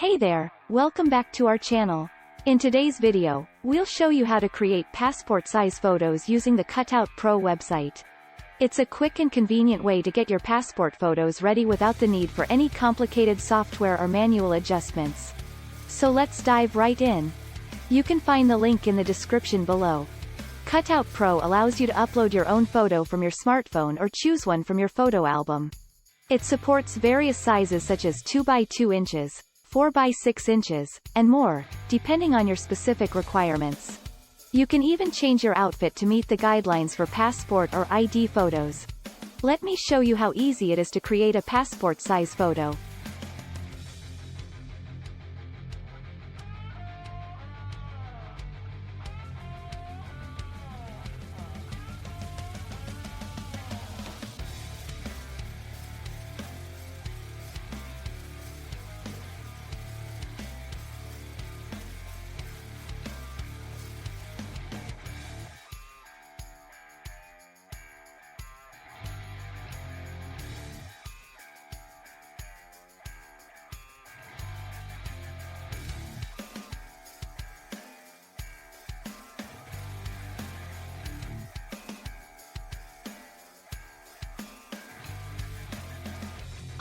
Hey there, welcome back to our channel. In today's video, we'll show you how to create passport-size photos using the Cutout Pro website. It's a quick and convenient way to get your passport photos ready without the need for any complicated software or manual adjustments. So let's dive right in. You can find the link in the description below. Cutout Pro allows you to upload your own photo from your smartphone or choose one from your photo album. It supports various sizes such as 2 by 2 inches, 4 by 6 inches, and more, depending on your specific requirements. You can even change your outfit to meet the guidelines for passport or ID photos. Let me show you how easy it is to create a passport-size photo.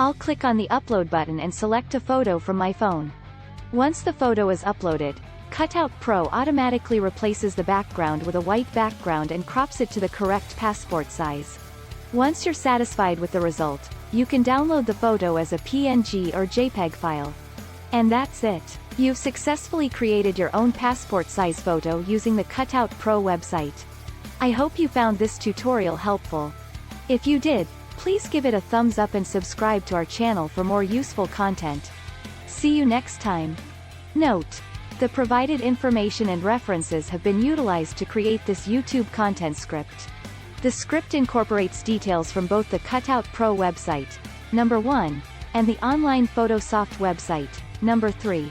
I'll click on the Upload button and select a photo from my phone. Once the photo is uploaded, Cutout Pro automatically replaces the background with a white background and crops it to the correct passport size. Once you're satisfied with the result, you can download the photo as a PNG or JPEG file. And that's it. You've successfully created your own passport-size photo using the Cutout Pro website. I hope you found this tutorial helpful. If you did, please give it a thumbs up and subscribe to our channel for more useful content. See you next time. Note: the provided information and references have been utilized to create this YouTube content script. The script incorporates details from both the Cutout Pro website, number 1, and the online Photosoft website, number 3.